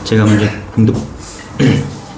제가 먼저 공독.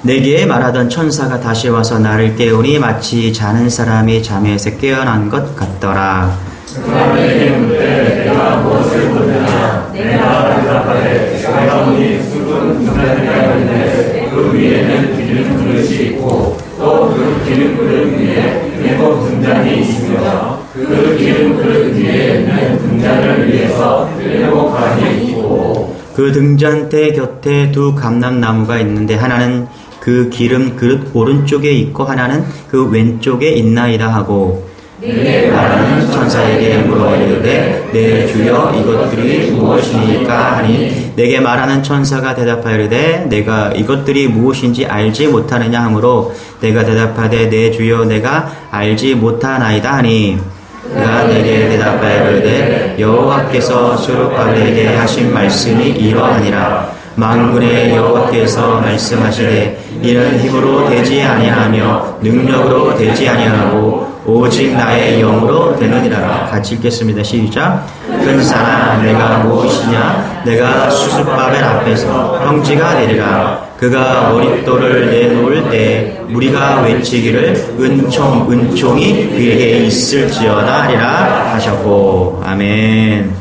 내게 말하던 천사가 다시 와서 나를 깨우니 마치 자는 사람이 잠에서 깨어난 것 같더라. 그가 내게 묻되 내가 무엇을 보느냐. 내가 대답하되 내가 보니 굵은 등잔대가 있는데 그 위에는 기름 그릇이 있고 또 그 기름 그릇 위에 일곱 등잔이 있으며 그 기름 그릇 위에 있는 등잔을 위해서 일곱 간이 있고 그 등잔대 곁에 두 감람나무가 있는데 하나는 그 기름 그릇 오른쪽에 있고 하나는 그 왼쪽에 있나이다 하고 내게 말하는 천사에게 물어 이르되 내 주여 이것들이 무엇이니까 하니 내게 말하는 천사가 대답하여 이르되 내가 이것들이 무엇인지 알지 못하느냐 하므로 내가 대답하되 내 주여 내가 알지 못하나이다 하니 그가 내게 대답하여 이르되 여호와께서 스룹바벨에게 하신 말씀이 이러하니라. 만군의 여호와께서 말씀하시되 이는 힘으로 되지 아니하며 능력으로 되지 아니하고 오직 나의 영으로 되느니라. 같이 읽겠습니다. 시작. 큰 사람 내가 무엇이냐. 내가 수숫바벨 앞에서 형제가 되리라. 그가 머릿돌을 내놓을 때 무리가 외치기를 은총이 그에게 있을지어다 하리라 하셨고. 아멘.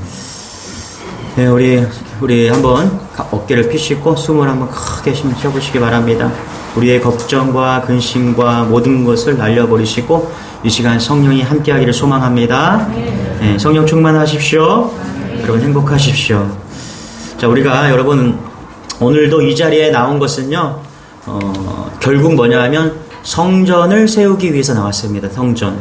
네, 우리 한번 어깨를 펴시고 숨을 한번 크게 쉬어보시기 바랍니다. 우리의 걱정과 근심과 모든 것을 날려버리시고 이 시간 성령이 함께하기를 소망합니다. 네, 성령 충만하십시오. 여러분 행복하십시오. 자, 우리가 여러분 오늘도 이 자리에 나온 것은요, 결국 뭐냐 하면 성전을 세우기 위해서 나왔습니다. 성전.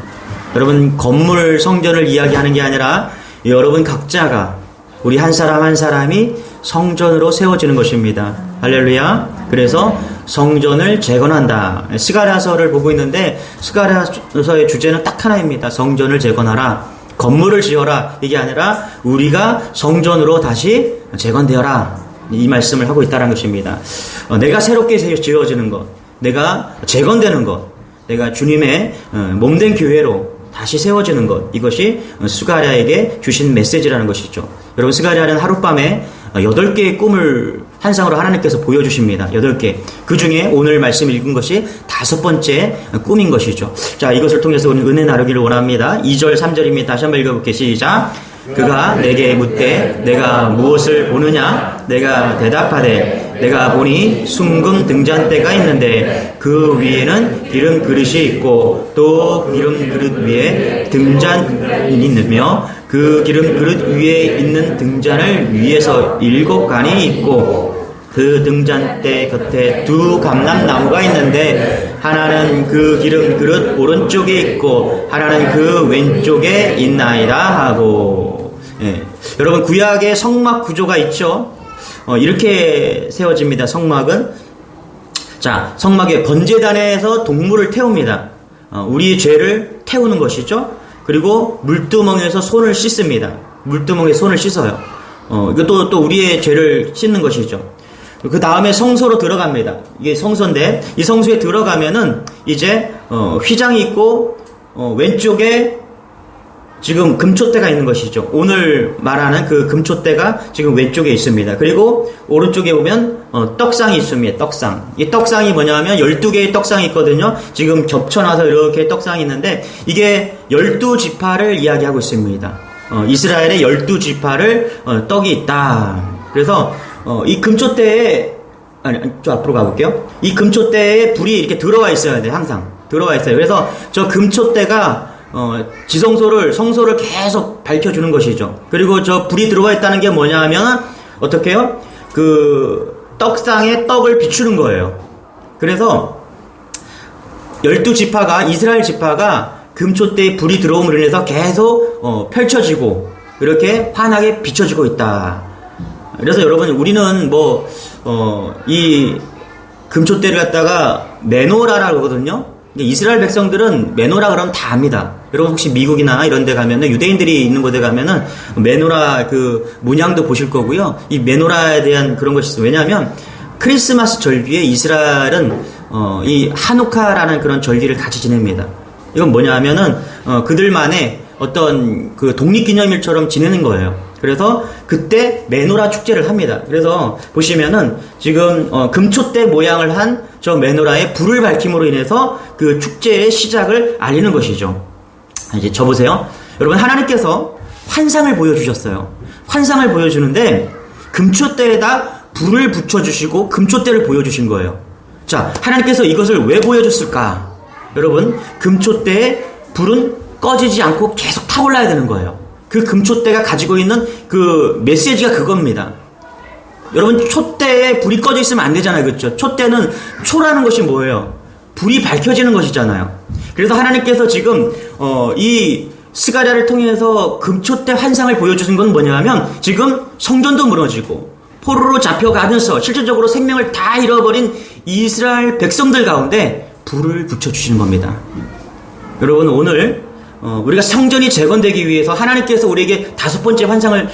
여러분 건물 성전을 이야기하는 게 아니라 여러분 각자가 우리 한 사람 한 사람이 성전으로 세워지는 것입니다. 할렐루야. 그래서 성전을 재건한다. 스가랴서를 보고 있는데 스가랴서의 주제는 딱 하나입니다. 성전을 재건하라. 건물을 지어라. 이게 아니라 우리가 성전으로 다시 재건되어라. 이 말씀을 하고 있다는 것입니다. 내가 새롭게 지어지는 것, 내가 재건되는 것, 내가 주님의 몸된 교회로 다시 세워지는 것, 이것이 스가랴에게 주신 메시지라는 것이죠. 여러분 스가랴는 하룻밤에 8개의 꿈을 환상으로 하나님께서 보여주십니다. 8개. 그 중에 오늘 말씀 읽은 것이 5번째 꿈인 것이죠. 자, 이것을 통해서 우리는 은혜 나누기를 원합니다. 2절 3절입니다. 다시 한번 읽어볼게요. 시작. 그가 내게 묻되 내가 무엇을 보느냐. 내가 대답하되 내가 보니 숭금 등잔대가 있는데 그 위에는 기름 그릇이 있고 또 기름 그릇 위에 등잔이 있으며 그 기름 그릇 위에 있는 등잔을 위에서 7간이 있고 그 등잔대 곁에 두 감람나무가 있는데 하나는 그 기름 그릇 오른쪽에 있고 하나는 그 왼쪽에 있나이다 하고. 예. 여러분 구약의 성막 구조가 있죠. 이렇게 세워집니다. 성막은. 자, 성막의 번제단에서 동물을 태웁니다. 우리의 죄를 태우는 것이죠. 그리고 물두멍에서 손을 씻습니다. 물두멍에 손을 씻어요. 이것도 또 우리의 죄를 씻는 것이죠. 그 다음에 성소로 들어갑니다. 이게 성소인데 이 성소에 들어가면은 이제 휘장이 있고 왼쪽에 지금 금촛대가 있는 것이죠. 오늘 말하는 그 금촛대가 지금 왼쪽에 있습니다. 그리고 오른쪽에 보면 떡상이 있습니다. 떡상. 이 떡상이 뭐냐면 12개의 떡상이 있거든요. 지금 겹쳐놔서 이렇게 떡상이 있는데 이게 12지파를 이야기하고 있습니다. 이스라엘의 12지파를 떡이 있다. 그래서 이 금촛대에 좀 앞으로 가볼게요. 이 금촛대에 불이 이렇게 들어와 있어야 돼. 항상 들어와 있어요. 그래서 저 금촛대가 성소를 계속 밝혀주는 것이죠. 그리고 저 불이 들어와 있다는 게 뭐냐 하면 어떻게 해요? 그 떡상에 떡을 비추는 거예요. 그래서 12지파가 이스라엘 지파가 금촛대에 불이 들어옴으로 인해서 계속 펼쳐지고 이렇게 환하게 비춰지고 있다. 그래서 여러분 우리는 이 금촛대를 갖다가 메노라라고 하거든요. 이스라엘 백성들은 메노라 그러면 다 압니다. 여러분 혹시 미국이나 이런 데 가면은 유대인들이 있는 곳에 가면은 메노라 그 문양도 보실 거고요. 이 메노라에 대한 그런 것이 있어요. 왜냐하면 크리스마스 절기에 이스라엘은 이 하누카라는 그런 절기를 같이 지냅니다. 이건 뭐냐 하면은 그들만의 어떤 그 독립기념일처럼 지내는 거예요. 그래서 그때 메노라 축제를 합니다. 그래서 보시면은 지금 금초대 모양을 한 저 메노라에 불을 밝힘으로 인해서 그 축제의 시작을 알리는 것이죠. 이제 저 보세요. 여러분, 하나님께서 환상을 보여주셨어요. 환상을 보여주는데 금초대에다 불을 붙여주시고 금초대를 보여주신 거예요. 자, 하나님께서 이것을 왜 보여줬을까? 여러분, 금초대에 불은 꺼지지 않고 계속 타올라야 되는 거예요. 그 금초대가 가지고 있는 그 메시지가 그겁니다. 여러분, 촛대에 불이 꺼져 있으면 안 되잖아요. 그렇죠? 촛대는, 초라는 것이 뭐예요? 불이 밝혀지는 것이잖아요. 그래서 하나님께서 지금 이 스가랴를 통해서 금초대 환상을 보여주신 건 뭐냐면, 지금 성전도 무너지고 포로로 잡혀가면서 실질적으로 생명을 다 잃어버린 이스라엘 백성들 가운데 불을 붙여주시는 겁니다. 여러분, 오늘 우리가 성전이 재건되기 위해서 하나님께서 우리에게 5번째 환상을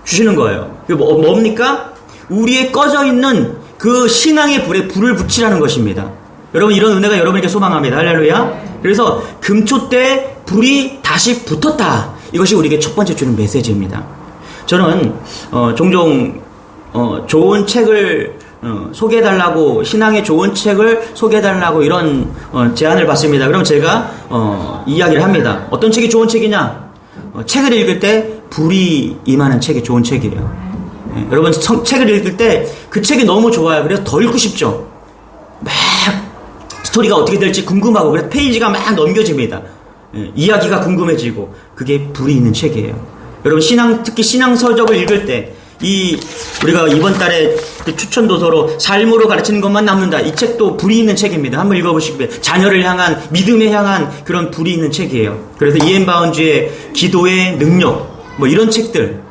주시는 거예요. 그게 뭡니까? 우리의 꺼져 있는 그 신앙의 불에 불을 붙이라는 것입니다. 여러분, 이런 은혜가 여러분에게 소망합니다. 할렐루야. 그래서 금초대에 불이 다시 붙었다. 이것이 우리에게 첫 번째 주는 메시지입니다. 저는 종종 좋은 책을 소개해달라고, 신앙의 좋은 책을 소개해달라고 이런 제안을 받습니다. 그럼 제가 이야기를 합니다. 어떤 책이 좋은 책이냐? 책을 읽을 때 불이 임하는 책이 좋은 책이에요. 여러분, 책을 읽을 때 그 책이 너무 좋아요. 그래서 더 읽고 싶죠. 막 스토리가 어떻게 될지 궁금하고, 그래서 페이지가 막 넘겨집니다. 이야기가 궁금해지고, 그게 불이 있는 책이에요. 여러분, 특히 신앙서적을 읽을 때 우리가 이번 달에 추천 도서로 삶으로 가르치는 것만 남는다. 이 책도 불이 있는 책입니다. 한번 읽어보시고요. 자녀를 향한, 믿음에 향한 그런 불이 있는 책이에요. 그래서 이엔 바운즈의 기도의 능력, 뭐 이런 책들은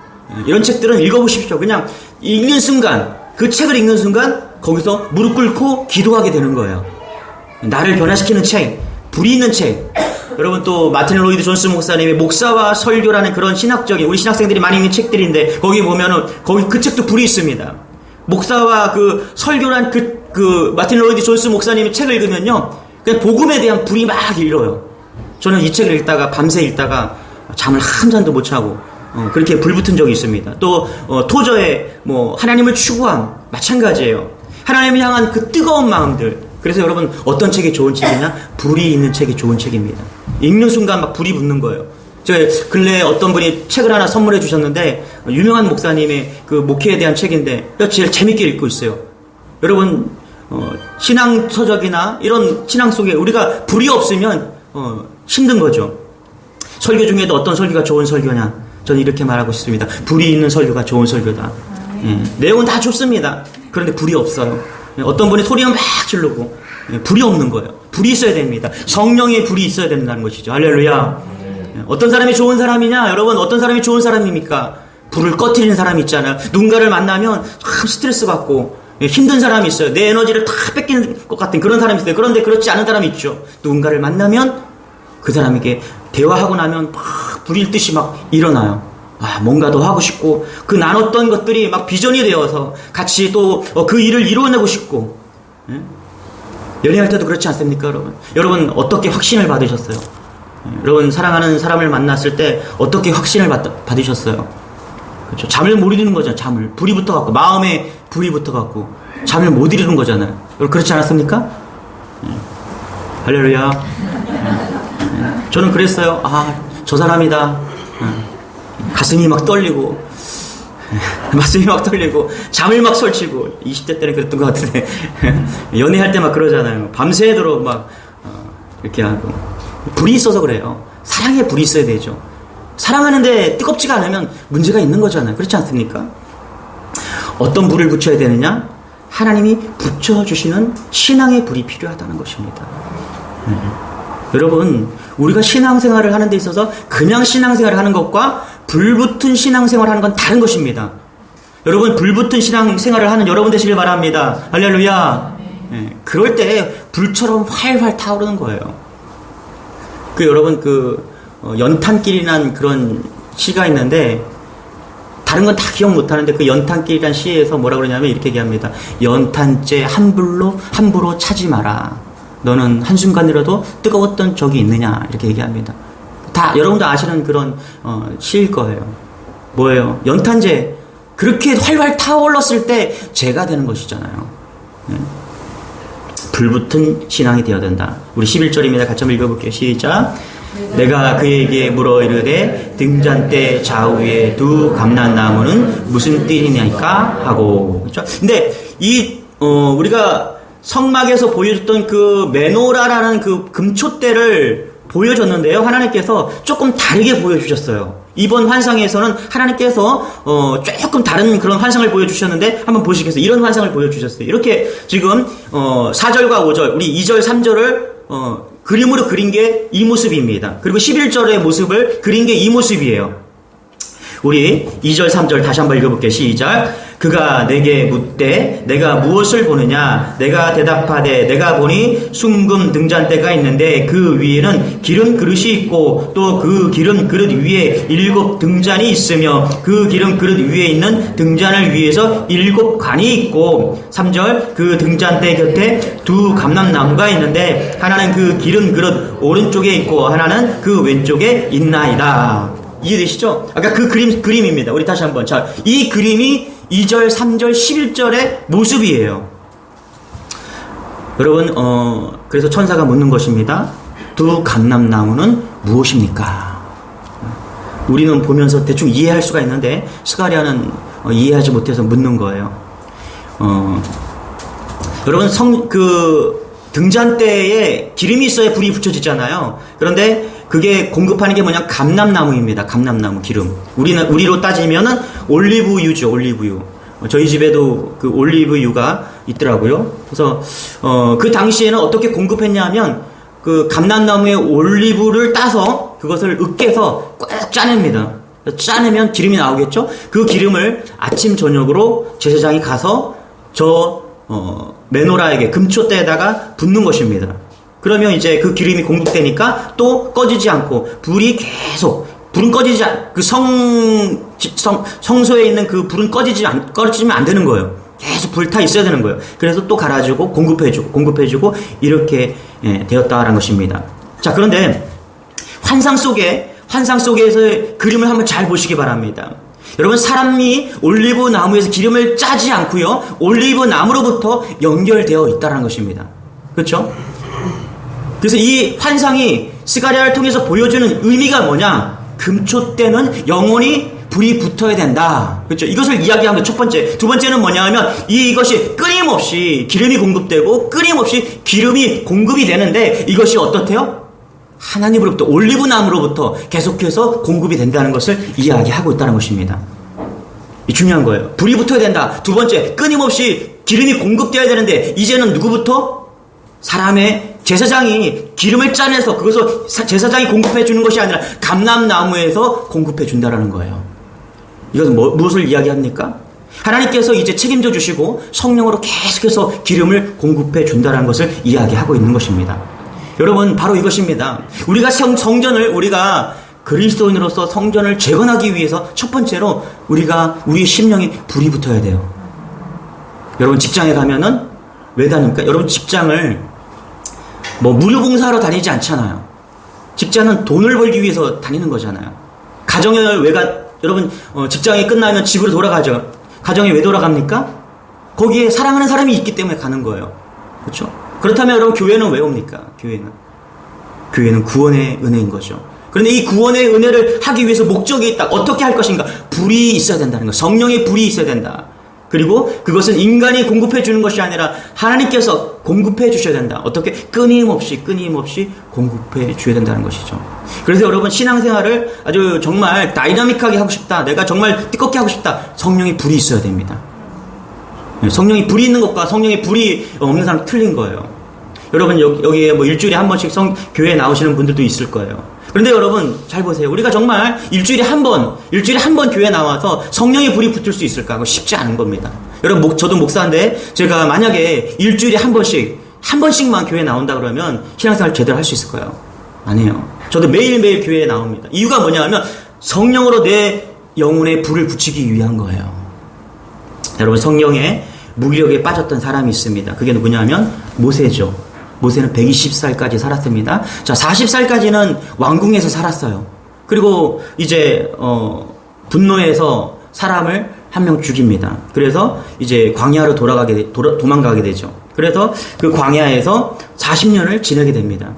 읽어보십시오. 그냥 읽는 순간, 그 책을 읽는 순간 거기서 무릎 꿇고 기도하게 되는 거예요. 나를 변화시키는 책, 불이 있는 책. 여러분, 또 마틴 로이드 존스 목사님의 목사와 설교라는 그런 신학적인, 우리 신학생들이 많이 읽는 책들인데, 거기 보면은 거기 그 책도 불이 있습니다. 목사와 그 설교란 그 마틴 로이드 존스 목사님의 책을 읽으면요, 그냥 복음에 대한 불이 막 일어요. 저는 이 책을 읽다가 밤새 읽다가 잠을 한 잔도 못 자고 그렇게 불붙은 적이 있습니다. 또 토저의 하나님을 추구함 마찬가지예요. 하나님을 향한 그 뜨거운 마음들. 그래서 여러분, 어떤 책이 좋은 책이냐? 불이 있는 책이 좋은 책입니다. 읽는 순간 막 불이 붙는 거예요. 제가 근래에 어떤 분이 책을 하나 선물해 주셨는데, 유명한 목사님의 그 목회에 대한 책인데 제일 재밌게 읽고 있어요. 여러분, 신앙 서적이나 이런 신앙 속에 우리가 불이 없으면 힘든 거죠. 설교 중에도 어떤 설교가 좋은 설교냐? 저는 이렇게 말하고 싶습니다. 불이 있는 설교가 좋은 설교다. 내용은 다 좋습니다. 그런데 불이 없어요. 어떤 분이 소리만 막 지르고 불이 없는 거예요. 불이 있어야 됩니다. 성령의 불이 있어야 된다는 것이죠. 할렐루야. 어떤 사람이 좋은 사람이냐? 여러분, 어떤 사람이 좋은 사람입니까? 불을 꺼트리는 사람이 있잖아요. 누군가를 만나면 참 스트레스 받고 힘든 사람이 있어요. 내 에너지를 다 뺏기는 것 같은 그런 사람이 있어요. 그런데 그렇지 않은 사람이 있죠. 누군가를 만나면 그 사람에게 대화하고 나면 막 불일 듯이 막 일어나요. 뭔가 더 하고 싶고, 그 나눴던 것들이 막 비전이 되어서 같이 또 그 일을 이루어내고 싶고. 연애할 때도 그렇지 않습니까, 여러분? 여러분, 어떻게 확신을 받으셨어요? 여러분, 사랑하는 사람을 만났을 때 어떻게 확신을 받으셨어요? 그렇죠? 잠을 못 이루는 거잖아요. 불이 붙어갖고, 마음에 불이 붙어갖고 잠을 못 이루는 거잖아요. 여러분, 그렇지 않았습니까? 할렐루야. 저는 그랬어요. 저 사람이다. 가슴이 막 떨리고, 잠을 막 설치고, 20대 때는 그랬던 것 같은데, 연애할 때 막 그러잖아요. 밤새도록 막, 이렇게 하고. 불이 있어서 그래요. 사랑에 불이 있어야 되죠. 사랑하는데 뜨겁지가 않으면 문제가 있는 거잖아요. 그렇지 않습니까? 어떤 불을 붙여야 되느냐? 하나님이 붙여주시는 신앙의 불이 필요하다는 것입니다. 여러분, 우리가 신앙생활을 하는 데 있어서 그냥 신앙생활을 하는 것과 불붙은 신앙생활을 하는 건 다른 것입니다. 여러분, 불붙은 신앙생활을 하는 여러분 되시길 바랍니다. 할렐루야. 그럴 때 불처럼 활활 타오르는 거예요. 여러분, 연탄길이란 그런 시가 있는데, 다른 건 다 기억 못 하는데 그 연탄길이란 시에서 뭐라 그러냐면 이렇게 얘기합니다. 연탄재 함부로 차지 마라. 너는 한순간이라도 뜨거웠던 적이 있느냐? 이렇게 얘기합니다. 다 여러분도 아시는 그런 시일 거예요. 뭐예요? 연탄재. 그렇게 활활 타올랐을 때 죄가 되는 것이잖아요. 네. 불붙은 신앙이 되어야 된다. 우리 11절입니다. 같이 한번 읽어볼게요. 시작. 내가 그에게 물어 이르되 등잔대 좌우에 두 감람나무는 무슨 띠이냐니까 하고. 그렇죠? 근데 우리가 성막에서 보여줬던 그 메노라라는 그 금촛대를 보여줬는데요. 하나님께서 조금 다르게 보여주셨어요. 이번 환상에서는 하나님께서 조금 다른 그런 환상을 보여주셨는데 한번 보시겠어요? 이런 환상을 보여주셨어요. 이렇게 지금 4절과 5절, 우리 2절, 3절을 그림으로 그린 게 이 모습입니다. 그리고 11절의 모습을 그린 게 이 모습이에요. 우리 2절, 3절 다시 한번 읽어볼게요. 시작. 그가 내게 묻되 내가 무엇을 보느냐? 내가 대답하되 내가 보니 순금 등잔대가 있는데 그 위에는 기름 그릇이 있고 또 그 기름 그릇 위에 7 등잔이 있으며 그 기름 그릇 위에 있는 등잔을 위해서 7 관이 있고 3절 그 등잔대 곁에 두 감람나무가 있는데 하나는 그 기름 그릇 오른쪽에 있고 하나는 그 왼쪽에 있나이다. 이해되시죠? 아까 그 그림입니다. 우리 다시 한번. 자, 이 그림이 2절, 3절, 11절의 모습이에요. 여러분, 그래서 천사가 묻는 것입니다. 두 감람나무는 무엇입니까? 우리는 보면서 대충 이해할 수가 있는데, 스가랴는 이해하지 못해서 묻는 거예요. 여러분, 등잔대에 기름이 있어야 불이 붙여지잖아요. 그런데 그게 공급하는 게 뭐냐? 감람나무입니다. 감람나무 기름. 우리로 따지면은 올리브유죠. 올리브유. 저희 집에도 그 올리브유가 있더라고요. 그래서 그 당시에는 어떻게 공급했냐면 그 감람나무의 올리브를 따서 그것을 으깨서 꽉 짜냅니다. 짜내면 기름이 나오겠죠? 그 기름을 아침 저녁으로 제사장이 가서 메노라에게 금촛대에다가 붓는 것입니다. 그러면 이제 그 기름이 공급되니까 또 꺼지지 않고 불은 꺼지지 성소에 있는 그 불은 꺼지면 안 되는 거예요. 계속 불타 있어야 되는 거예요. 그래서 또 갈아주고 공급해주고 이렇게 되었다라는 것입니다. 자, 그런데 환상 속에서의 그림을 한번 잘 보시기 바랍니다. 여러분, 사람이 올리브 나무에서 기름을 짜지 않고요, 올리브 나무로부터 연결되어 있다는 것입니다. 그렇죠? 그래서 이 환상이 스가랴를 통해서 보여주는 의미가 뭐냐? 금촛대는 영원히 불이 붙어야 된다. 그렇죠? 이것을 이야기하는 첫 번째. 두 번째는 뭐냐 하면 이것이 끊임없이 기름이 공급되고 끊임없이 기름이 공급이 되는데 이것이 어떻대요? 하나님으로부터, 올리브 나무로부터 계속해서 공급이 된다는 것을 이야기하고 있다는 것입니다. 이 중요한 거예요. 불이 붙어야 된다. 두 번째, 끊임없이 기름이 공급되어야 되는데 이제는 누구부터? 사람의 제사장이 기름을 짜내서 그것을 제사장이 공급해 주는 것이 아니라 감람나무에서 공급해 준다라는 거예요. 이것은 무엇을 이야기합니까? 하나님께서 이제 책임져 주시고 성령으로 계속해서 기름을 공급해 준다라는 것을 이야기하고 있는 것입니다. 여러분, 바로 이것입니다. 우리가 우리가 그리스도인으로서 성전을 재건하기 위해서 첫 번째로 우리의 심령에 불이 붙어야 돼요. 여러분, 직장에 가면은 왜 다닙니까? 여러분, 직장을 무료 봉사하러 다니지 않잖아요. 직장은 돈을 벌기 위해서 다니는 거잖아요. 여러분, 직장이 끝나면 집으로 돌아가죠. 가정에 왜 돌아갑니까? 거기에 사랑하는 사람이 있기 때문에 가는 거예요. 그렇죠? 그렇다면 여러분, 교회는 왜 옵니까? 교회는 구원의 은혜인 거죠. 그런데 이 구원의 은혜를 하기 위해서 목적이 있다. 어떻게 할 것인가? 불이 있어야 된다는 거. 성령의 불이 있어야 된다. 그리고 그것은 인간이 공급해 주는 것이 아니라 하나님께서 공급해 주셔야 된다. 어떻게? 끊임없이 공급해 주셔야 된다는 것이죠. 그래서 여러분, 신앙생활을 아주 정말 다이나믹하게 하고 싶다, 내가 정말 뜨겁게 하고 싶다, 성령의 불이 있어야 됩니다. 성령이 불이 있는 것과 성령의 불이 없는 사람 틀린 거예요. 여러분, 여기에 일주일에 한 번씩 교회에 나오시는 분들도 있을 거예요. 그런데 여러분, 잘 보세요. 우리가 정말 일주일에 한 번 교회에 나와서 성령의 불이 붙을 수 있을까? 그거 쉽지 않은 겁니다. 여러분, 저도 목사인데 제가 만약에 일주일에 한 번씩만 교회에 나온다 그러면 신앙생활 제대로 할 수 있을까요? 아니에요. 저도 매일매일 교회에 나옵니다. 이유가 뭐냐 하면 성령으로 내 영혼에 불을 붙이기 위한 거예요. 여러분, 성령의 무기력에 빠졌던 사람이 있습니다. 그게 누구냐 하면 모세죠. 모세는 120살까지 살았습니다. 자, 40살까지는 왕궁에서 살았어요. 그리고 이제 분노해서 사람을 한 명 죽입니다. 그래서 이제 광야로 도망가게 되죠. 그래서 그 광야에서 40년을 지내게 됩니다.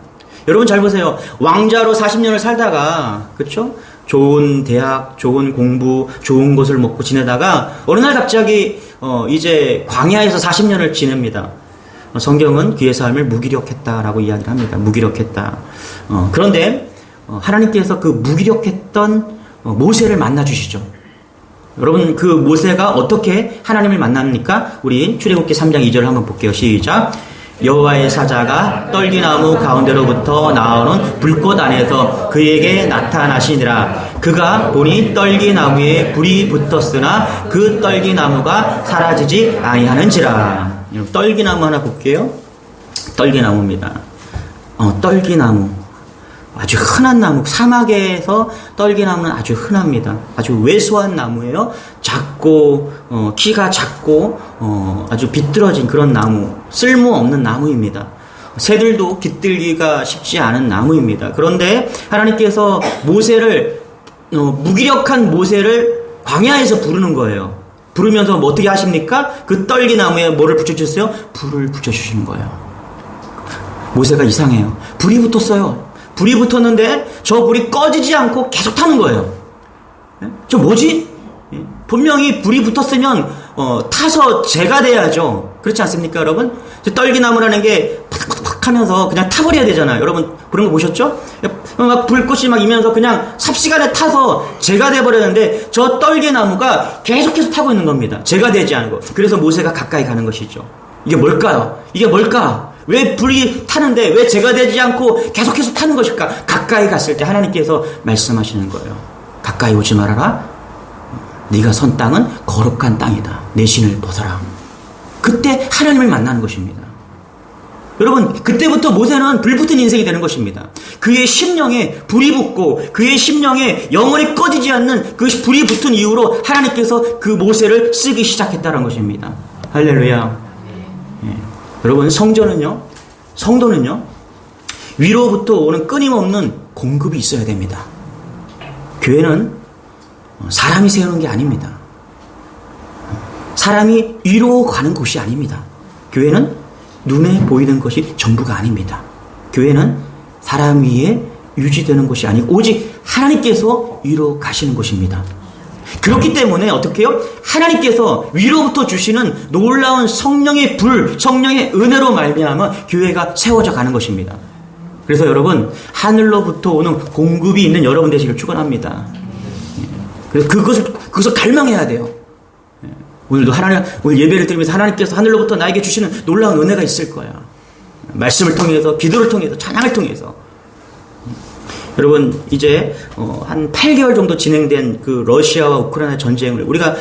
여러분 잘 보세요. 왕자로 40년을 살다가, 그쵸? 좋은 대학, 좋은 공부, 좋은 곳을 먹고 지내다가 어느 날 갑자기 이제 광야에서 40년을 지냅니다. 성경은 그의 삶을 무기력했다라고 이야기를 합니다. 무기력했다. 그런데 하나님께서 그 무기력했던 모세를 만나 주시죠. 여러분 그 모세가 어떻게 하나님을 만납니까? 우리 출애굽기 3장 2절을 한번 볼게요. 시작. 여호와의 사자가 떨기나무 가운데로부터 나오는 불꽃 안에서 그에게 나타나시니라. 그가 보니 떨기나무에 불이 붙었으나 그 떨기나무가 사라지지 아니하는지라. 떨기나무 하나 볼게요. 떨기나무입니다. 떨기나무. 아주 흔한 나무, 사막에서 떨기나무는 아주 흔합니다. 아주 왜소한 나무예요. 작고 키가 작고 아주 비뚤어진 그런 나무, 쓸모없는 나무입니다. 새들도 깃들기가 쉽지 않은 나무입니다. 그런데 하나님께서 모세를 무기력한 모세를 광야에서 부르는 거예요. 부르면서 뭐 어떻게 하십니까? 그 떨기나무에 뭐를 붙여주세요? 불을 붙여주시는 거예요. 모세가 이상해요. 불이 붙었어요. 불이 붙었는데 저 불이 꺼지지 않고 계속 타는 거예요. 저 뭐지? 분명히 불이 붙었으면 타서 재가 돼야죠. 그렇지 않습니까, 여러분? 떨기나무라는 게 팍팍팍 하면서 그냥 타버려야 되잖아요. 여러분 그런 거 보셨죠? 막 불꽃이 막 이면서 그냥 삽시간에 타서 재가 돼버렸는데 저 떨기나무가 계속해서 타고 있는 겁니다. 재가 되지 않고. 그래서 모세가 가까이 가는 것이죠. 이게 뭘까요? 이게 뭘까? 왜 불이 타는데 왜 재가 되지 않고 계속해서 타는 것일까? 가까이 갔을 때 하나님께서 말씀하시는 거예요. 가까이 오지 말아라. 네가 선 땅은 거룩한 땅이다. 내 신을 벗어라. 그때 하나님을 만나는 것입니다. 여러분 그때부터 모세는 불붙은 인생이 되는 것입니다. 그의 심령에 불이 붙고 그의 심령에 영원히 꺼지지 않는 그 불이 붙은 이후로 하나님께서 그 모세를 쓰기 시작했다는 것입니다. 할렐루야. 여러분 성도는요 위로부터 오는 끊임없는 공급이 있어야 됩니다. 교회는 사람이 세우는 게 아닙니다. 사람이 위로 가는 곳이 아닙니다. 교회는 눈에 보이는 것이 전부가 아닙니다. 교회는 사람 위에 유지되는 것이 아니고 오직 하나님께서 위로 가시는 것입니다. 그렇기 때문에 어떻게 해요? 하나님께서 위로부터 주시는 놀라운 성령의 불, 성령의 은혜로 말미암아 교회가 세워져 가는 것입니다. 그래서 여러분 하늘로부터 오는 공급이 있는 여러분 되시길 축원합니다. 그래서 그것을 갈망해야 돼요. 오늘도 오늘 예배를 드리면서 하나님께서 하늘로부터 나에게 주시는 놀라운 은혜가 있을 거야. 말씀을 통해서, 기도를 통해서, 찬양을 통해서. 여러분 이제 한 8개월 정도 진행된 그 러시아와 우크라이나 전쟁을 우리가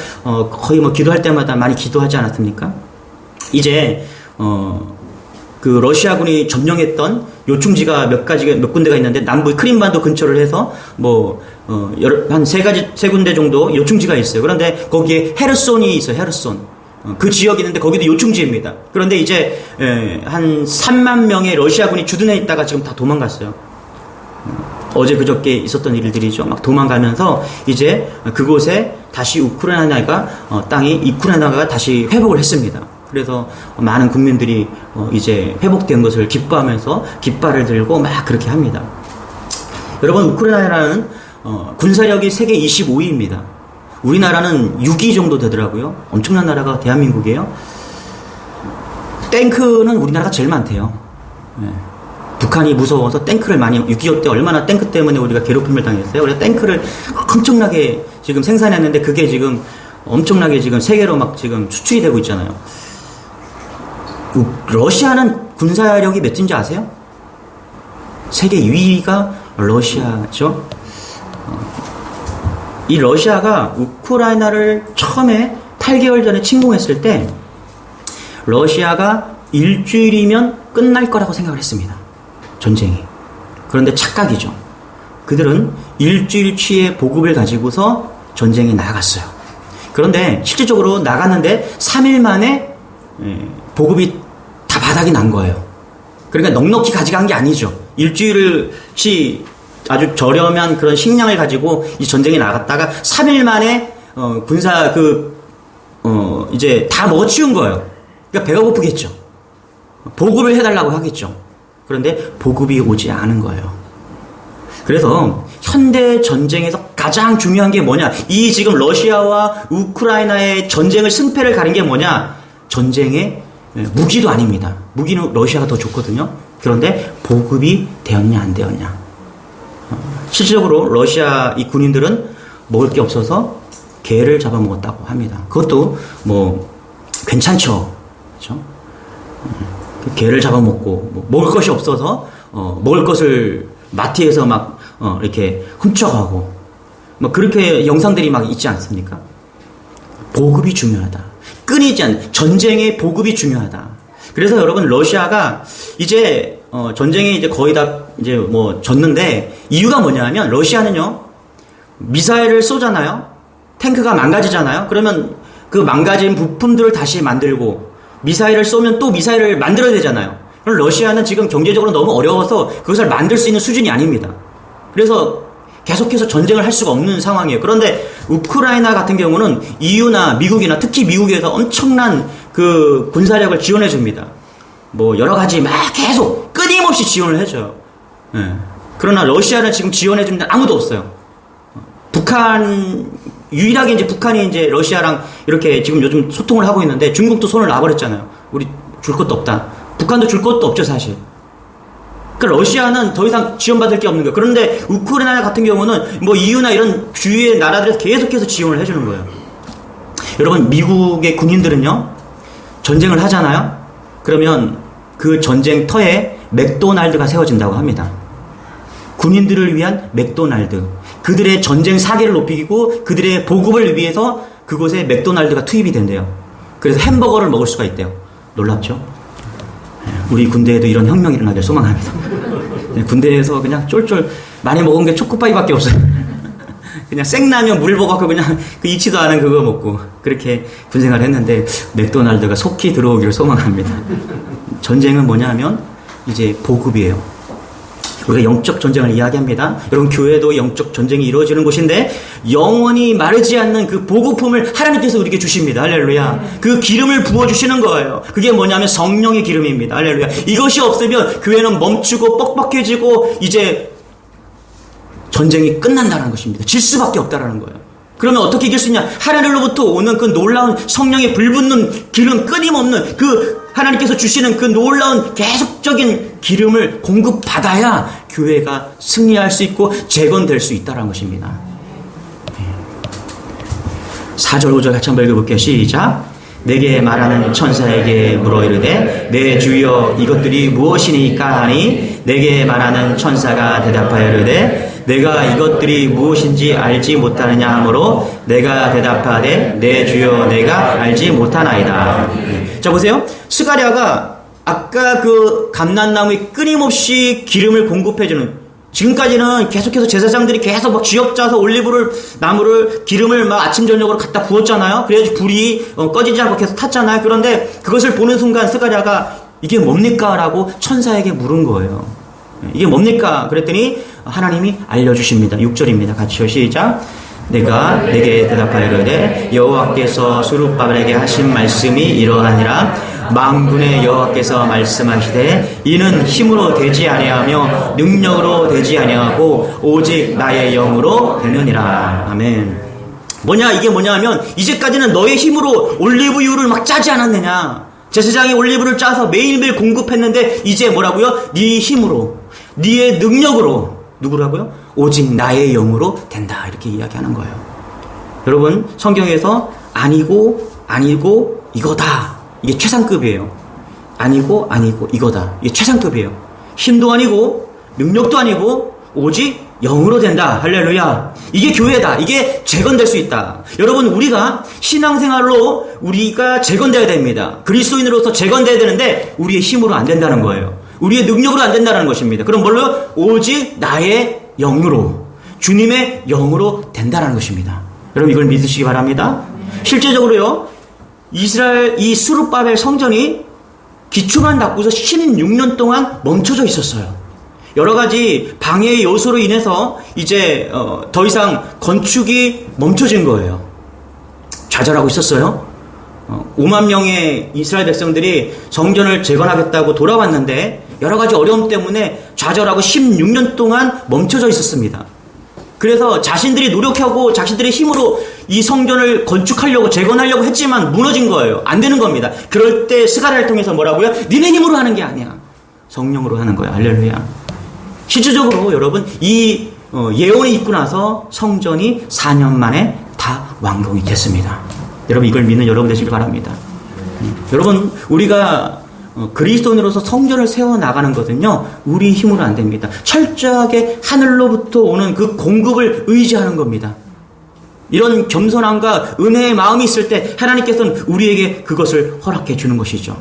거의 뭐 기도할 때마다 많이 기도하지 않았습니까? 이제 그 러시아군이 점령했던 요충지가 몇 군데가 있는데 남부 크림반도 근처를 해서 한 세 군데 정도 요충지가 있어요. 그런데 거기에 헤르손이 있어요. 헤르손. 그 지역이 있는데 거기도 요충지입니다. 그런데 이제 한 3만 명의 러시아군이 주둔해 있다가 지금 다 도망갔어요. 어제 그저께 있었던 일들이죠. 막 도망가면서 이제 그곳에 다시 우크라이나가 다시 회복을 했습니다. 그래서 많은 국민들이 이제 회복된 것을 기뻐하면서 깃발을 들고 막 그렇게 합니다. 여러분 우크라이나는 군사력이 세계 25위입니다. 우리나라는 6위 정도 되더라고요. 엄청난 나라가 대한민국이에요. 탱크는 우리나라가 제일 많대요. 북한이 무서워서 탱크를 많이 6.25 때 얼마나 탱크 때문에 우리가 괴롭힘을 당했어요. 그래서 탱크를 엄청나게 지금 생산했는데 그게 지금 엄청나게 지금 세계로 막 지금 수출이 되고 있잖아요. 러시아는 군사력이 몇 인지 아세요? 세계 2위가 러시아죠. 이 러시아가 우크라이나를 처음에 8개월 전에 침공했을 때 러시아가 일주일이면 끝날 거라고 생각을 했습니다. 전쟁이. 그런데 착각이죠. 그들은 일주일치의 보급을 가지고서 전쟁에 나갔어요. 그런데 실질적으로 나갔는데 3일 만에 보급이 다 바닥이 난 거예요. 그러니까 넉넉히 가져간 게 아니죠. 일주일치 아주 저렴한 그런 식량을 가지고 이 전쟁에 나갔다가 3일 만에 군사 이제 다 먹어치운 거예요. 그러니까 배가 고프겠죠. 보급을 해달라고 하겠죠. 그런데 보급이 오지 않은 거예요. 그래서 현대 전쟁에서 가장 중요한 게 뭐냐? 이 지금 러시아와 우크라이나의 전쟁을 승패를 가린 게 뭐냐? 전쟁의 무기도 아닙니다. 무기는 러시아가 더 좋거든요. 그런데 보급이 되었냐 안 되었냐? 실질적으로 러시아 이 군인들은 먹을 게 없어서 개를 잡아먹었다고 합니다. 그것도 뭐 괜찮죠. 그렇죠? 개를 잡아먹고 먹을 것이 없어서 먹을 것을 마트에서 막 이렇게 훔쳐가고 뭐 그렇게 영상들이 막 있지 않습니까? 보급이 중요하다. 끊이지 않는 전쟁의 보급이 중요하다. 그래서 여러분 러시아가 이제 전쟁에 이제 거의 다 이제 뭐 졌는데 이유가 뭐냐면 러시아는요 미사일을 쏘잖아요. 탱크가 망가지잖아요. 그러면 그 망가진 부품들을 다시 만들고 미사일을 쏘면 또 미사일을 만들어야 되잖아요. 그럼 러시아는 지금 경제적으로 너무 어려워서 그것을 만들 수 있는 수준이 아닙니다. 그래서 계속해서 전쟁을 할 수가 없는 상황이에요. 그런데 우크라이나 같은 경우는 EU나 미국이나 특히 미국에서 엄청난 그 군사력을 지원해 줍니다. 뭐 여러 가지 막 계속 끊임없이 지원을 해줘요. 네. 그러나 러시아는 지금 지원해 주는 데 아무도 없어요. 북한 유일하게 이제 북한이 이제 러시아랑 이렇게 지금 요즘 소통을 하고 있는데 중국도 손을 놔버렸잖아요. 우리 줄 것도 없다. 북한도 줄 것도 없죠 사실. 그러니까 러시아는 더 이상 지원받을 게 없는 거예요. 그런데 우크라이나 같은 경우는 뭐 EU나 이런 주위의 나라들에서 계속해서 지원을 해주는 거예요. 여러분 미국의 군인들은요 전쟁을 하잖아요. 그러면 그 전쟁터에 맥도날드가 세워진다고 합니다. 군인들을 위한 맥도날드. 그들의 전쟁 사기를 높이고 그들의 보급을 위해서 그곳에 맥도날드가 투입이 된대요. 그래서 햄버거를 먹을 수가 있대요. 놀랍죠? 우리 군대에도 이런 혁명이 일어나길 소망합니다. 군대에서 그냥 쫄쫄 많이 먹은 게 초코파이밖에 없어요. 그냥 생라면 물 먹었고 그냥 그 익지도 않은 그거 먹고 그렇게 군생활을 했는데 맥도날드가 속히 들어오기를 소망합니다. 전쟁은 뭐냐면 이제 보급이에요. 우리가 영적 전쟁을 이야기합니다. 여러분 교회도 영적 전쟁이 이루어지는 곳인데 영원히 마르지 않는 그 보급품을 하나님께서 우리에게 주십니다. 할렐루야. 그 기름을 부어주시는 거예요. 그게 뭐냐면 성령의 기름입니다. 할렐루야. 이것이 없으면 교회는 멈추고 뻑뻑해지고 이제 전쟁이 끝난다는 것입니다. 질 수밖에 없다는 거예요. 그러면 어떻게 이길 수 있냐? 하늘로부터 오는 그 놀라운 성령의 불붙는 기름, 끊임없는 그 하나님께서 주시는 그 놀라운 계속적인 기름을 공급받아야 교회가 승리할 수 있고 재건될 수 있다는 것입니다. 4절 5절 같이 한번 읽어볼게요. 시작. 내게 말하는 천사에게 물어 이르되 내 주여 이것들이 무엇이니까 하니 내게 말하는 천사가 대답하여 이르되 내가 이것들이 무엇인지 알지 못하느냐 하므로 내가 대답하되 내 주여 내가 알지 못하나이다. 자 보세요. 스가랴가 아까 그 감람나무에 끊임없이 기름을 공급해주는 지금까지는 계속해서 제사장들이 계속 막 쥐업 짜서 올리브를 나무를 기름을 막 아침 저녁으로 갖다 부었잖아요. 그래야지 불이 꺼지지 않고 계속 탔잖아요. 그런데 그것을 보는 순간 스가랴가 이게 뭡니까? 라고 천사에게 물은 거예요. 이게 뭡니까? 그랬더니 하나님이 알려주십니다. 6절입니다. 같이요. 시작. 내가 내게 대답하여 이르되 여호와께서 스룹바벨에게 하신 말씀이 이러하니라. 만군의 여호와께서 말씀하시되 이는 힘으로 되지 아니하며 능력으로 되지 아니하고 오직 나의 영으로 되느니라. 아멘. 뭐냐 이게 뭐냐면 이제까지는 너의 힘으로 올리브유를 막 짜지 않았느냐. 제사장이 올리브를 짜서 매일매일 공급했는데 이제 뭐라고요? 네 힘으로 네의 능력으로 누구라고요? 오직 나의 영으로 된다. 이렇게 이야기하는 거예요. 여러분 성경에서 아니고 이거다. 이게 최상급이에요. 아니고 이거다. 이게 최상급이에요. 힘도 아니고 능력도 아니고 오직 영으로 된다. 할렐루야. 이게 교회다. 이게 재건될 수 있다. 여러분 우리가 신앙생활로 우리가 재건돼야 됩니다. 그리스도인으로서 재건돼야 되는데 우리의 힘으로 안 된다는 거예요. 우리의 능력으로 안 된다는 것입니다. 그럼 뭘로? 오직 나의 영으로 주님의 영으로 된다는 것입니다. 여러분 이걸 믿으시기 바랍니다. 실제적으로요. 이스라엘 이 스룹바벨 성전이 기초만 닦고서 16년 동안 멈춰져 있었어요. 여러 가지 방해의 요소로 인해서 이제 더 이상 건축이 멈춰진 거예요. 좌절하고 있었어요. 5만 명의 이스라엘 백성들이 성전을 재건하겠다고 돌아왔는데 여러 가지 어려움 때문에 좌절하고 16년 동안 멈춰져 있었습니다. 그래서 자신들이 노력하고 자신들의 힘으로 이 성전을 건축하려고 재건하려고 했지만 무너진 거예요. 안 되는 겁니다. 그럴 때 스가랴를 통해서 뭐라고요? 니네 힘으로 하는 게 아니야. 성령으로 하는 거야. 할렐루야. 실질적으로 여러분 이 예언이 있고 나서 성전이 4년 만에 다 완공이 됐습니다. 여러분 이걸 믿는 여러분 되시길 바랍니다. 여러분 우리가 그리스도인으로서 성전을 세워나가는 것은요 우리 힘으로 안 됩니다. 철저하게 하늘로부터 오는 그 공급을 의지하는 겁니다. 이런 겸손함과 은혜의 마음이 있을 때 하나님께서는 우리에게 그것을 허락해 주는 것이죠.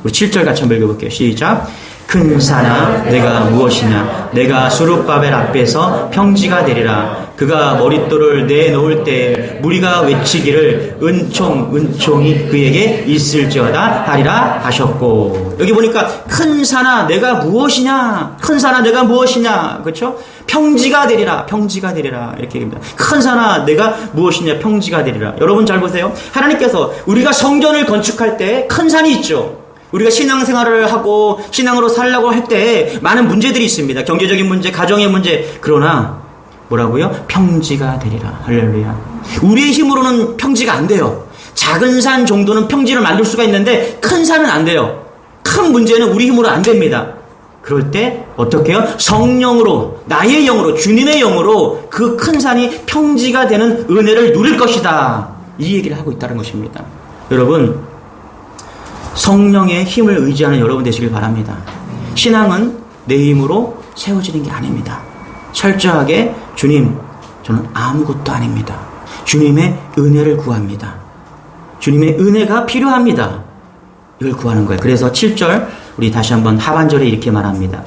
우리 7절 같이 한번 읽어볼게요. 시작. 큰 산아 내가 무엇이냐 내가 수룹바벨 앞에서 평지가 되리라. 그가 머릿돌을 내놓을 때 무리가 외치기를 은총이 그에게 있을지어다 하리라 하셨고. 여기 보니까 큰 산아 내가 무엇이냐 큰 산아 내가 무엇이냐 그렇죠? 평지가 되리라 평지가 되리라 이렇게 얘기합니다. 큰 산아 내가 무엇이냐 평지가 되리라. 여러분 잘 보세요. 하나님께서 우리가 성전을 건축할 때 큰 산이 있죠. 우리가 신앙생활을 하고 신앙으로 살려고 할 때 많은 문제들이 있습니다. 경제적인 문제, 가정의 문제. 그러나 뭐라고요? 평지가 되리라. 할렐루야. 우리의 힘으로는 평지가 안 돼요. 작은 산 정도는 평지를 만들 수가 있는데 큰 산은 안 돼요. 큰 문제는 우리 힘으로 안 됩니다. 그럴 때 어떻게 해요? 성령으로 나의 영으로 주님의 영으로 그 큰 산이 평지가 되는 은혜를 누릴 것이다. 이 얘기를 하고 있다는 것입니다. 여러분 성령의 힘을 의지하는 여러분 되시길 바랍니다. 신앙은 내 힘으로 세워지는 게 아닙니다. 철저하게 주님 저는 아무것도 아닙니다. 주님의 은혜를 구합니다. 주님의 은혜가 필요합니다. 이걸 구하는 거예요. 그래서 7절 우리 다시 한번 하반절에 이렇게 말합니다.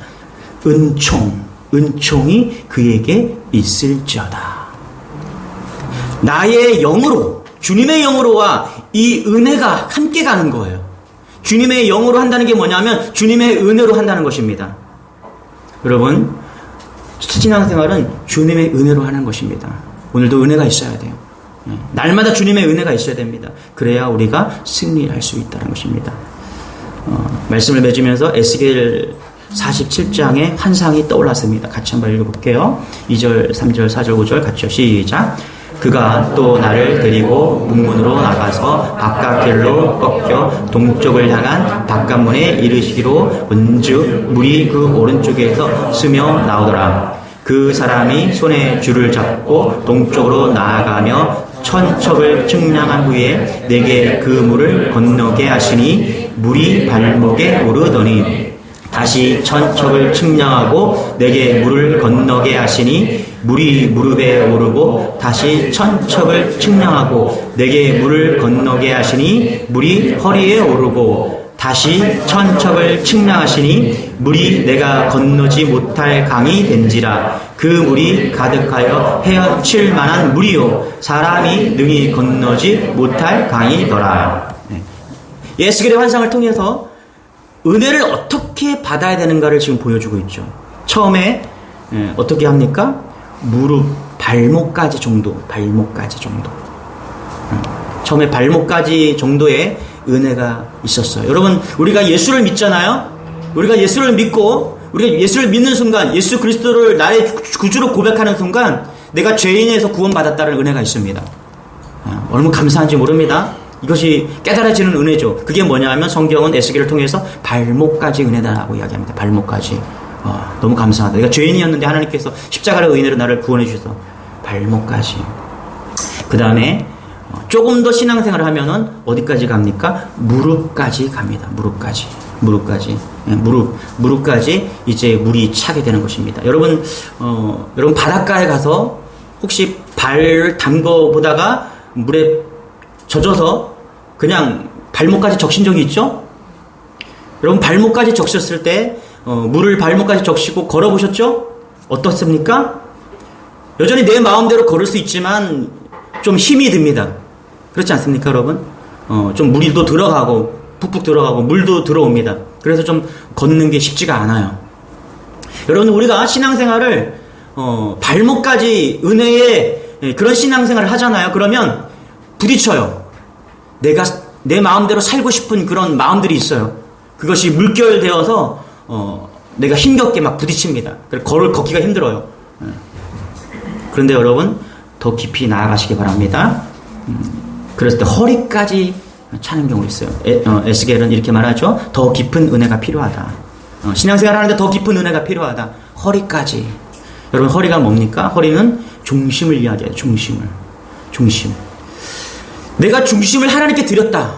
은총이 그에게 있을지어다. 나의 영으로 주님의 영으로와 이 은혜가 함께 가는 거예요. 주님의 영으로 한다는 게 뭐냐면 주님의 은혜로 한다는 것입니다. 여러분 신앙생활은 주님의 은혜로 하는 것입니다. 오늘도 은혜가 있어야 돼요. 날마다 주님의 은혜가 있어야 됩니다. 그래야 우리가 승리할 수 있다는 것입니다. 말씀을 맺으면서 에스겔 47장의 환상이 떠올랐습니다. 같이 한번 읽어볼게요. 2절, 3절, 4절, 5절 같이요. 시작. 그가 또 나를 데리고 문문으로 나가서 바깥길로 꺾여 동쪽을 향한 바깥문에 이르시기로 은즉 물이 그 오른쪽에서 스며 나오더라. 그 사람이 손에 줄을 잡고 동쪽으로 나아가며 천척을 측량한 후에 내게 그 물을 건너게 하시니 물이 발목에 오르더니 다시 천척을 측량하고 내게 물을 건너게 하시니 물이 무릎에 오르고 다시 천척을 측량하고 내게 물을 건너게 하시니 물이 허리에 오르고 다시 천척을 측량하시니 물이 내가 건너지 못할 강이 된지라. 그 물이 가득하여 헤엄칠 만한 물이요 사람이 능히 건너지 못할 강이더라. 에스겔의 환상을 통해서 은혜를 어떻게 받아야 되는가를 지금 보여주고 있죠. 처음에 어떻게 합니까? 무릎, 발목까지 정도. 처음에 발목까지 정도의 은혜가 있었어요. 여러분, 우리가 예수를 믿잖아요? 우리가 예수를 믿고, 우리가 예수를 믿는 순간, 예수 그리스도를 나의 구주로 고백하는 순간, 내가 죄인에서 구원받았다는 은혜가 있습니다. 얼마나 감사한지 모릅니다. 이것이 깨달아지는 은혜죠. 그게 뭐냐 하면 성경은 에스겔을 통해서 발목까지 은혜다라고 이야기합니다. 발목까지. 너무 감사하다. 내가 죄인이었는데 하나님께서 십자가의 은혜로 나를 구원해 주셔서 발목까지. 그 다음에 조금 더 신앙생활을 하면은 어디까지 갑니까? 무릎까지 갑니다. 무릎까지. 무릎까지 이제 물이 차게 되는 것입니다. 여러분 바닷가에 가서 혹시 발을 담궈 보다가 물에 젖어서 그냥 발목까지 적신 적이 있죠? 여러분 발목까지 적셨을 때 물을 발목까지 적시고 걸어보셨죠? 어떻습니까? 여전히 내 마음대로 걸을 수 있지만 좀 힘이 듭니다. 그렇지 않습니까, 여러분? 좀 물도 들어가고 푹푹 들어가고 물도 들어옵니다. 그래서 좀 걷는 게 쉽지가 않아요. 여러분, 우리가 신앙생활을 발목까지 은혜의 그런 신앙생활을 하잖아요. 그러면 부딪혀요. 내가 내 마음대로 살고 싶은 그런 마음들이 있어요. 그것이 물결되어서 내가 힘겹게 막 부딪힙니다. 걷기가 힘들어요. 그런데 여러분, 더 깊이 나아가시기 바랍니다. 그랬을 때 허리까지 차는 경우 있어요. 에스겔은 이렇게 말하죠. 더 깊은 은혜가 필요하다. 신앙생활 하는데 더 깊은 은혜가 필요하다. 허리까지. 여러분, 허리가 뭡니까? 허리는 중심을 이야기해요. 중심. 내가 중심을 하나님께 드렸다.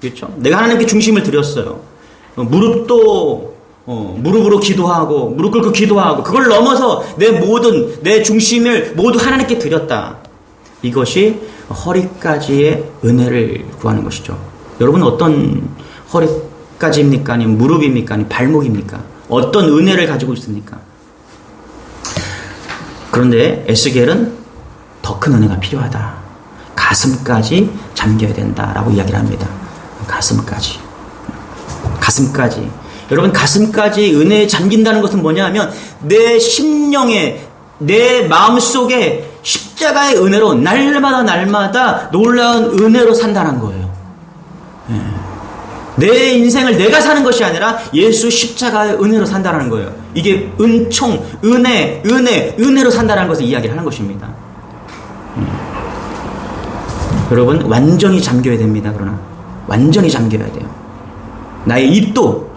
그렇죠? 내가 하나님께 중심을 드렸어요. 무릎으로 기도하고, 무릎 꿇고 기도하고, 그걸 넘어서 내 중심을 모두 하나님께 드렸다. 이것이 허리까지의 은혜를 구하는 것이죠. 여러분, 어떤 허리까지입니까? 아니면 무릎입니까? 아니면 발목입니까? 어떤 은혜를 가지고 있습니까? 그런데 에스겔은 더 큰 은혜가 필요하다. 가슴까지 잠겨야 된다라고 이야기를 합니다. 가슴까지. 여러분, 가슴까지 은혜에 잠긴다는 것은 뭐냐 하면 내 심령에, 내 마음속에 십자가의 은혜로 날마다 놀라운 은혜로 산다는 거예요. 내 인생을 내가 사는 것이 아니라 예수 십자가의 은혜로 산다는 거예요. 이게 은혜로 산다는 것을 이야기를 하는 것입니다. 여러분, 완전히 잠겨야 됩니다. 그러나 완전히 잠겨야 돼요. 나의 입도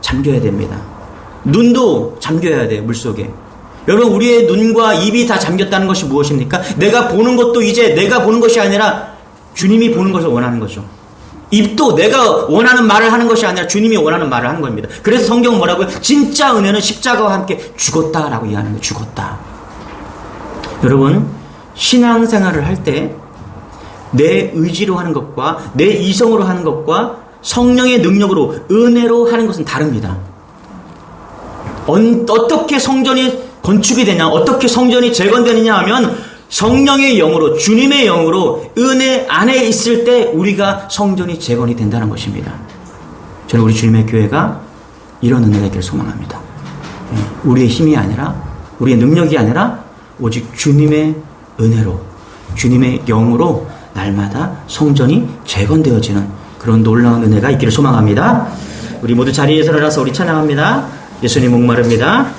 잠겨야 됩니다. 눈도 잠겨야 돼요. 물속에. 여러분, 우리의 눈과 입이 다 잠겼다는 것이 무엇입니까? 내가 보는 것도 이제 내가 보는 것이 아니라 주님이 보는 것을 원하는 거죠. 입도 내가 원하는 말을 하는 것이 아니라 주님이 원하는 말을 하는 겁니다. 그래서 성경은 뭐라고요? 진짜 은혜는 십자가와 함께 죽었다라고 이야기하는 거예요. 죽었다. 여러분, 신앙생활을 할 때 내 의지로 하는 것과 내 이성으로 하는 것과 성령의 능력으로 은혜로 하는 것은 다릅니다. 어떻게 성전이 건축이 되냐, 어떻게 성전이 재건되느냐 하면 성령의 영으로, 주님의 영으로 은혜 안에 있을 때 우리가 성전이 재건이 된다는 것입니다. 저는 우리 주님의 교회가 이런 은혜가 있기를 소망합니다. 우리의 힘이 아니라, 우리의 능력이 아니라 오직 주님의 은혜로, 주님의 영으로 날마다 성전이 재건되어지는 그런 놀라운 은혜가 있기를 소망합니다. 우리 모두 자리에서 일어나서 우리 찬양합니다. 예수님 목마릅니다.